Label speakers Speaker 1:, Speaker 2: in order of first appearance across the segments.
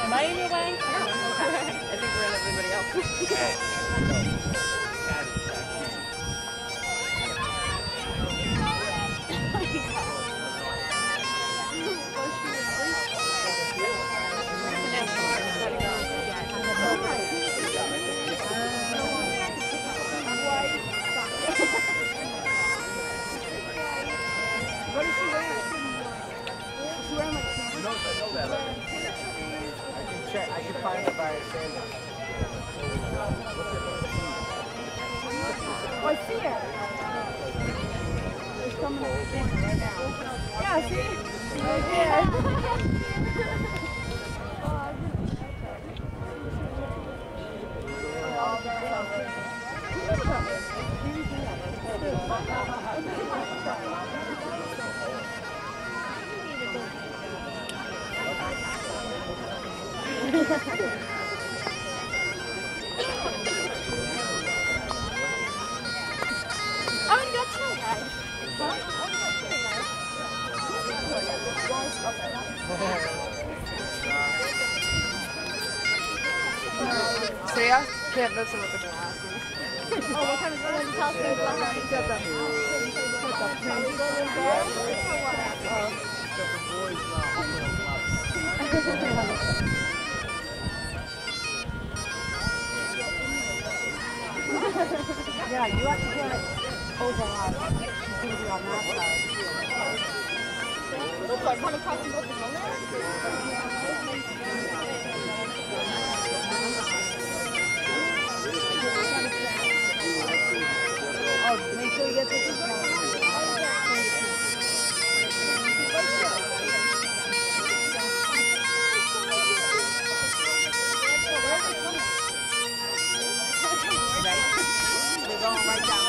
Speaker 1: Am I in your way? No. I think we're in everybody else.
Speaker 2: What is she wearing? Is she wearing like
Speaker 3: No, I know that. I can check. I can find it by a sandal.
Speaker 2: Oh, I see it. It's coming up right now. Yeah, see? Right there.
Speaker 4: See, I can't listen with the glasses.
Speaker 2: Oh, what kind of color is house is behind? It's got the pink Yeah, you have to get overlap. It's going to be on that side. Looks like one of the on Oh, make sure you get this one.
Speaker 4: They're going right down now.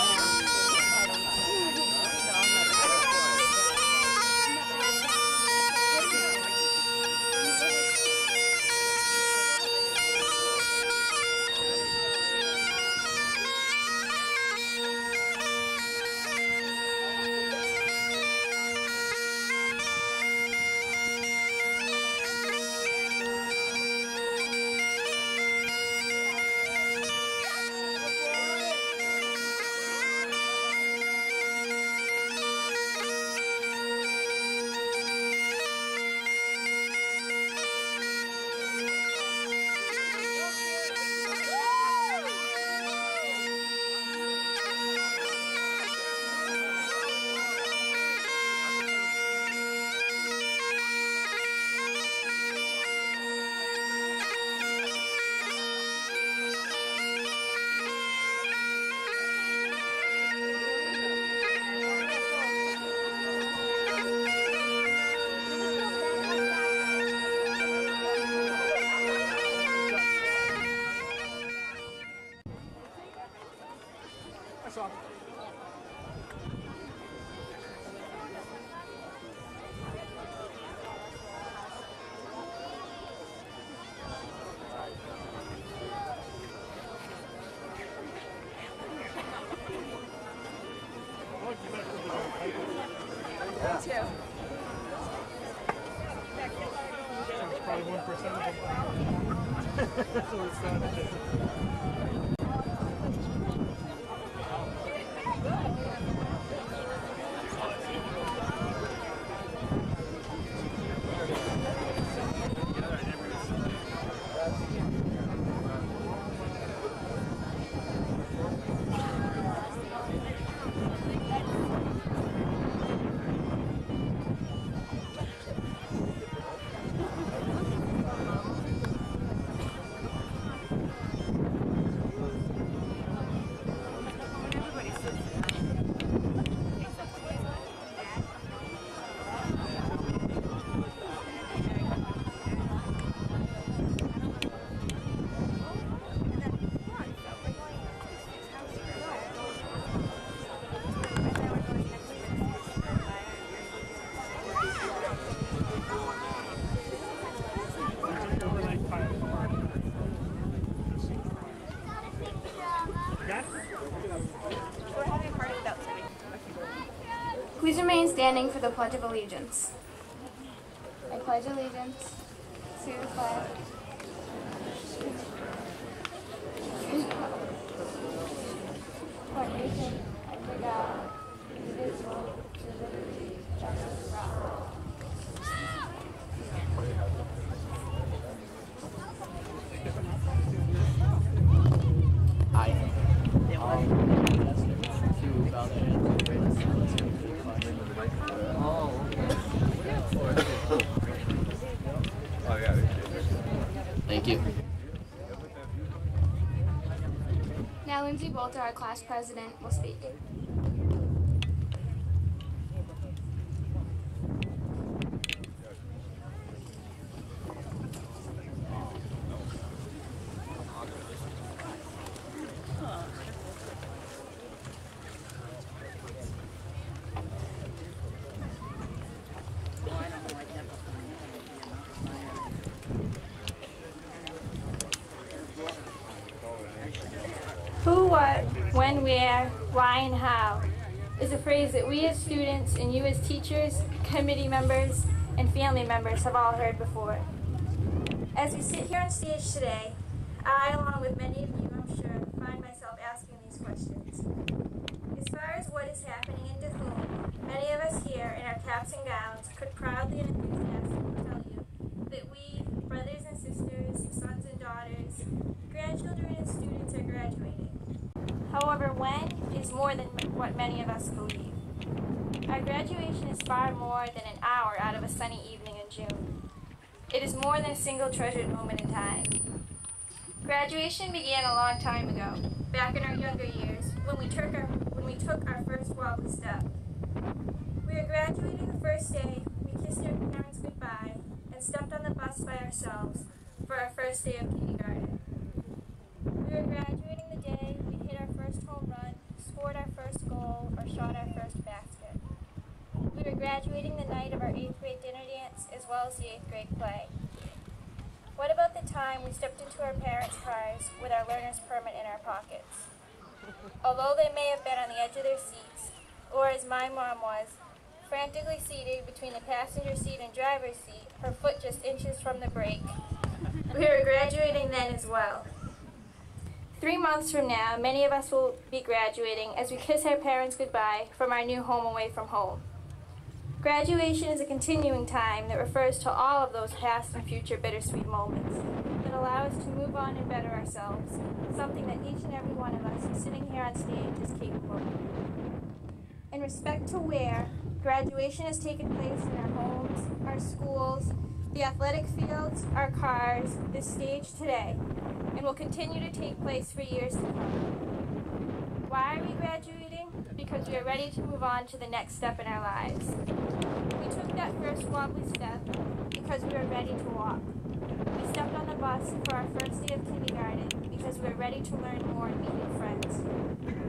Speaker 3: Probably 1% of them. That's what it sounded.
Speaker 5: Please remain standing for the Pledge of Allegiance. I pledge allegiance to the flag one nation under God, indivisible, with liberty and justice for all.
Speaker 6: Thank you.
Speaker 5: Now Lindsay Bolter, our class president, will speak.
Speaker 7: Who, what, when, where, why, and how is a phrase that we as students and you as teachers, committee members, and family members have all heard before. As we sit here on stage today, I, along with many of you, I'm sure, find myself asking these questions. As far as what is happening and to whom, many of us here in our caps and gowns could proudly and enthusiastically tell you that we, brothers and sisters, sons and daughters, grandchildren and students are graduating. However, when is more than what many of us believe. Our graduation is far more than an hour out of a sunny evening in June. It is more than a single treasured moment in time. Graduation began a long time ago, back in our younger years, when we took our first wobbly step. We were graduating the first day, we kissed our parents goodbye, and stepped on the bus by ourselves for our first day of kindergarten. We were graduating the day we hit our first home run, scored our first goal, or shot our first basket. We were graduating the night of our 8th grade dinner dance, as well as the 8th grade play. What about the time we stepped into our parents' cars with our learner's permit in our pockets? Although they may have been on the edge of their seats, or as my mom was, frantically seated between the passenger seat and driver's seat, her foot just inches from the brake, we were graduating then as well. 3 months from now, many of us will be graduating as we kiss our parents goodbye from our new home away from home. Graduation is a continuing time that refers to all of those past and future bittersweet moments that allow us to move on and better ourselves, something that each and every one of us sitting here on stage is capable of. In respect to where, graduation has taken place in our homes, our schools, the athletic fields, our cars, this stage today, and will continue to take place for years to come. Why are we graduating? Because we are ready to move on to the next step in our lives. We took that first wobbly step because we were ready to walk. We stepped on the bus for our first day of kindergarten because we were ready to learn more and meet new friends.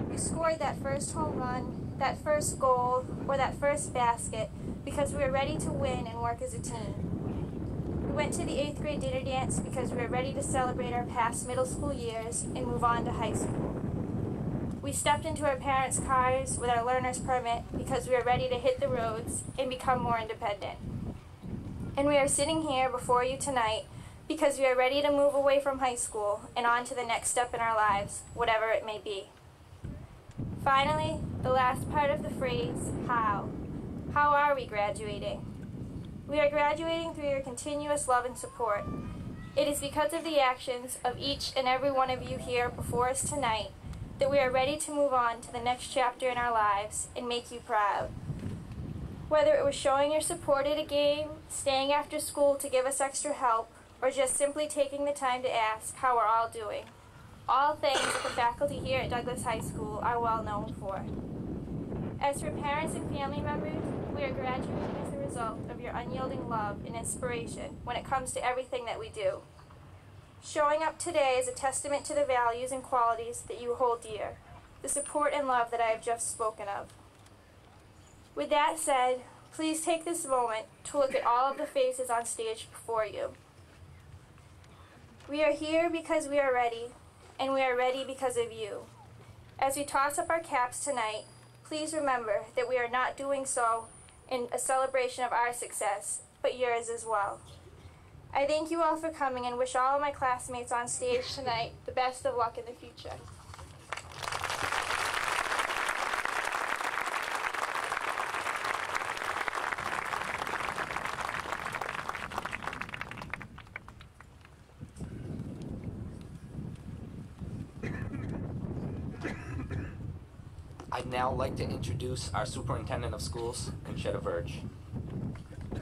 Speaker 7: We scored that first home run, that first goal, or that first basket because we were ready to win and work as a team. We went to the 8th grade dinner dance because we were ready to celebrate our past middle school years and move on to high school. We stepped into our parents' cars with our learner's permit because we were ready to hit the roads and become more independent. And we are sitting here before you tonight because we are ready to move away from high school and on to the next step in our lives, whatever it may be. Finally, the last part of the phrase, how. How are we graduating? We are graduating through your continuous love and support. It is because of the actions of each and every one of you here before us tonight that we are ready to move on to the next chapter in our lives and make you proud. Whether it was showing your support at a game, staying after school to give us extra help, or just simply taking the time to ask how we're all doing. All things that the faculty here at Douglas High School are well known for. As for parents and family members, we are graduating as a result of your unyielding love and inspiration when it comes to everything that we do. Showing up today is a testament to the values and qualities that you hold dear, the support and love that I have just spoken of. With that said, please take this moment to look at all of the faces on stage before you. We are here because we are ready, and we are ready because of you. As we toss up our caps tonight, please remember that we are not doing so in a celebration of our success, but yours as well. I thank you all for coming and wish all of my classmates on stage tonight the best of luck in the future.
Speaker 3: I'd now like to introduce our Superintendent of Schools, Conchetta Verge.
Speaker 2: Good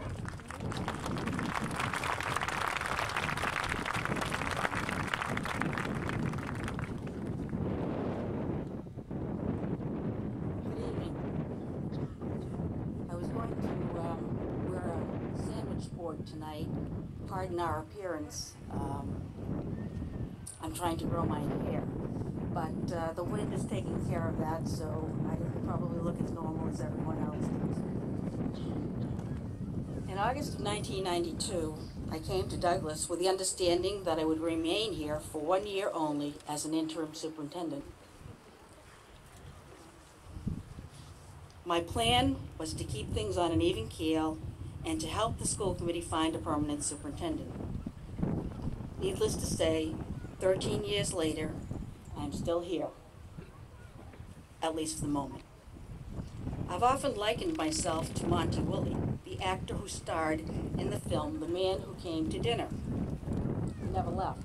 Speaker 2: evening. I was going to wear a sandwich board tonight. Pardon our appearance. I'm trying to grow my hair. But the wind is taking care of that, so I probably look as normal as everyone else does. In August of 1992, I came to Douglas with the understanding that I would remain here for 1 year only as an interim superintendent. My plan was to keep things on an even keel and to help the school committee find a permanent superintendent. Needless to say, 13 years later, I'm still here, at least for the moment. I've often likened myself to Monty Woolley, the actor who starred in the film The Man Who Came to Dinner. He never left.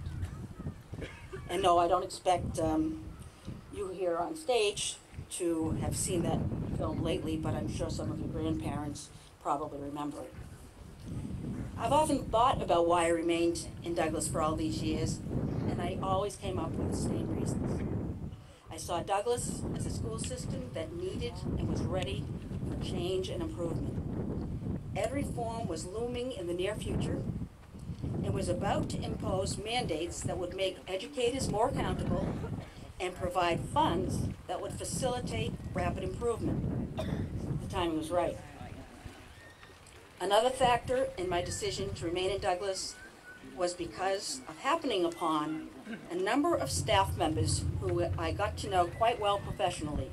Speaker 2: And no, I don't expect you here on stage to have seen that film lately, but I'm sure some of your grandparents probably remember it. I've often thought about why I remained in Douglas for all these years, and I always came up with the same reasons. I saw Douglas as a school system that needed and was ready for change and improvement. Ed reform was looming in the near future and was about to impose mandates that would make educators more accountable and provide funds that would facilitate rapid improvement. The timing was right. Another factor in my decision to remain in Douglas was because of happening upon a number of staff members who I got to know quite well professionally.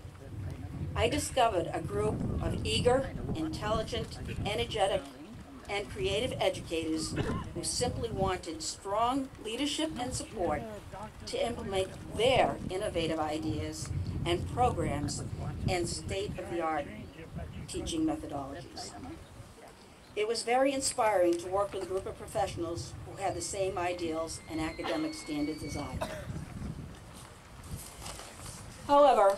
Speaker 2: I discovered a group of eager, intelligent, energetic, and creative educators who simply wanted strong leadership and support to implement their innovative ideas and programs and state-of-the-art teaching methodologies. It was very inspiring to work with a group of professionals who had the same ideals and academic standards as I. However,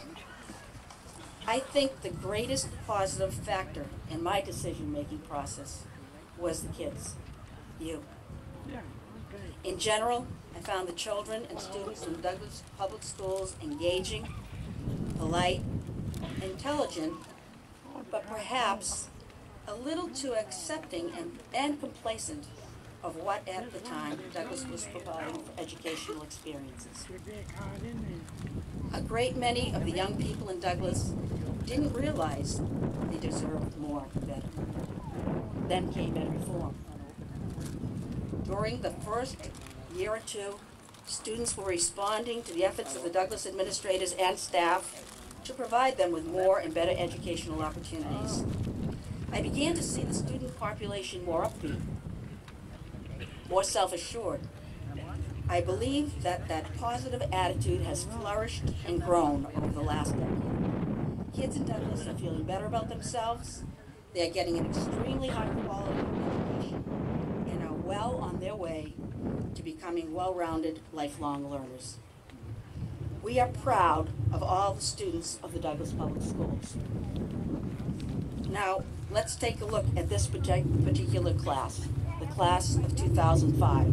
Speaker 2: I think the greatest positive factor in my decision-making process was the kids, you. In general, I found the children and students in Douglas Public Schools engaging, polite, intelligent, but perhaps a little too accepting and complacent of what at the time Douglas was providing for educational experiences. A great many of the young people in Douglas didn't realize they deserved more and better. Then came ed reform. During the first year or two, students were responding to the efforts of the Douglas administrators and staff to provide them with more and better educational opportunities. I began to see the student population more upbeat, more self-assured. I believe that that positive attitude has flourished and grown over the last decade. Kids in Douglas are feeling better about themselves. They are getting an extremely high quality education and are well on their way to becoming well-rounded lifelong learners. We are proud of all the students of the Douglas Public Schools. Now, let's take a look at this particular class, the class of 2005.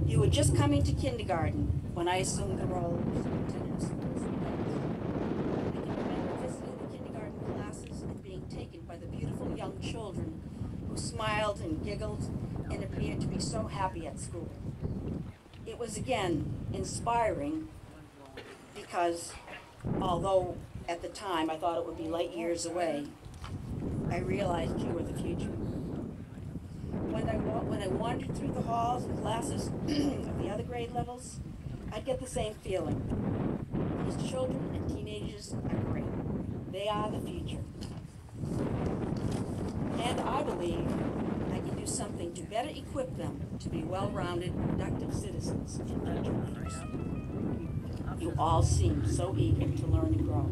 Speaker 2: You were just coming to kindergarten when I assumed the role of superintendent of schools. I can remember visiting the kindergarten classes and being taken by the beautiful young children who smiled and giggled and appeared to be so happy at school. It was, again, inspiring because although at the time I thought it would be light years away, I realized you were the future. When I wandered through the halls and classes of the other grade levels, I'd get the same feeling. These children and teenagers are great. They are the future. And I believe I can do something to better equip them to be well-rounded, productive citizens in future years. You all seem so eager to learn and grow.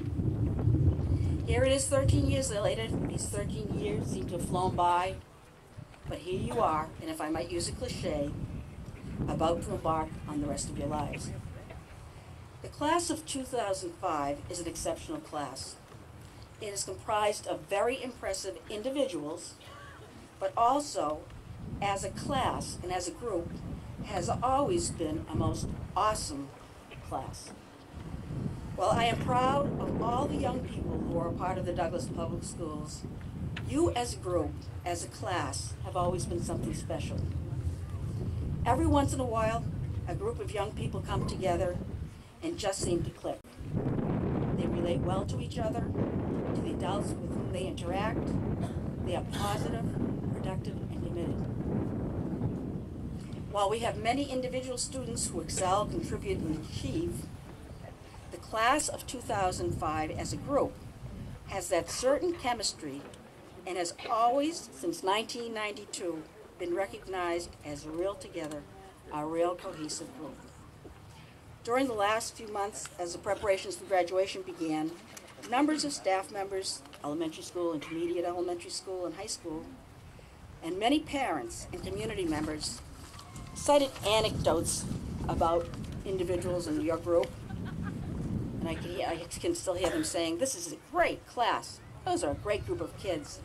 Speaker 2: Here it is 13 years later. These 13 years seem to have flown by, but here you are, and if I might use a cliche, about to embark on the rest of your lives. The class of 2005 is an exceptional class. It is comprised of very impressive individuals, but also, as a class and as a group, has always been a most awesome class. Well, I am proud of all the young people who are a part of the Douglas Public Schools. You as a group, as a class, have always been something special. Every once in a while, a group of young people come together and just seem to click. They relate well to each other, to the adults with whom they interact. They are positive, productive, and committed. While we have many individual students who excel, contribute, and achieve, the class of 2005 as a group has that certain chemistry and has always, since 1992, been recognized as real together, a real cohesive group. During the last few months, as the preparations for graduation began, numbers of staff members, elementary school, intermediate elementary school, and high school, and many parents and community members cited anecdotes about individuals in your group. And I can still hear them saying, "This is a great class. Those are a great group of kids.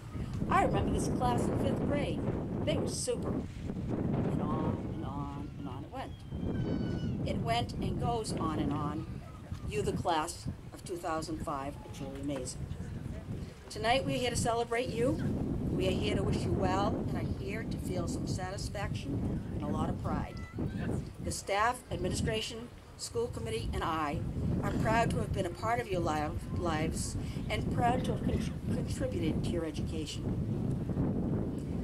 Speaker 2: I remember this class in 5th grade. They were super." And on and on and on it went. It went and goes on and on. You, the class of 2005, are truly amazing. Tonight we're here to celebrate you. We are here to wish you well and are here to feel some satisfaction and a lot of pride. The staff, administration, school committee, and I are proud to have been a part of your lives and proud to have contributed to your education.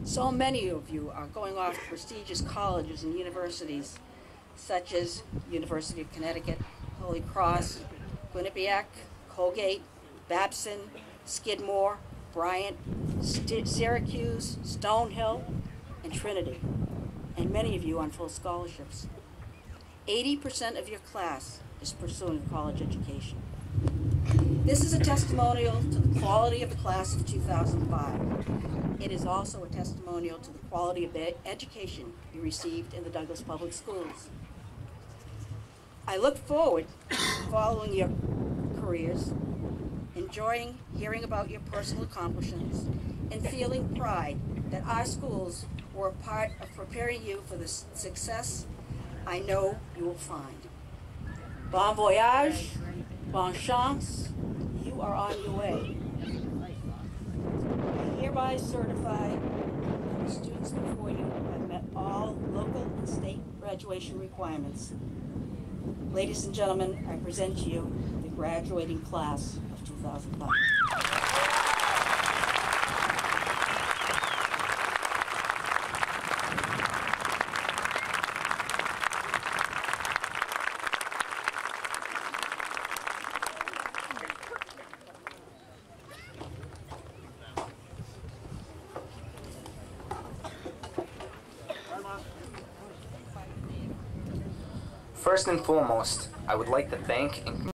Speaker 2: So many of you are going off to prestigious colleges and universities, such as University of Connecticut, Holy Cross, Quinnipiac, Colgate, Babson, Skidmore, Bryant, Syracuse, Stonehill, and Trinity, and many of you on full scholarships. 80% of your class is pursuing a college education. This is a testimonial to the quality of the class of 2005. It is also a testimonial to the quality of the education you received in the Douglas Public Schools. I look forward to following your careers, enjoying hearing about your personal accomplishments, and feeling pride that our schools were a part of preparing you for the success I know you will find. Bon voyage, bonne chance, you are on your way. I hereby certify that the students before you have met all local and state graduation requirements. Ladies and gentlemen, I present to you the graduating class of 2005.
Speaker 3: First and foremost, I would like to thank and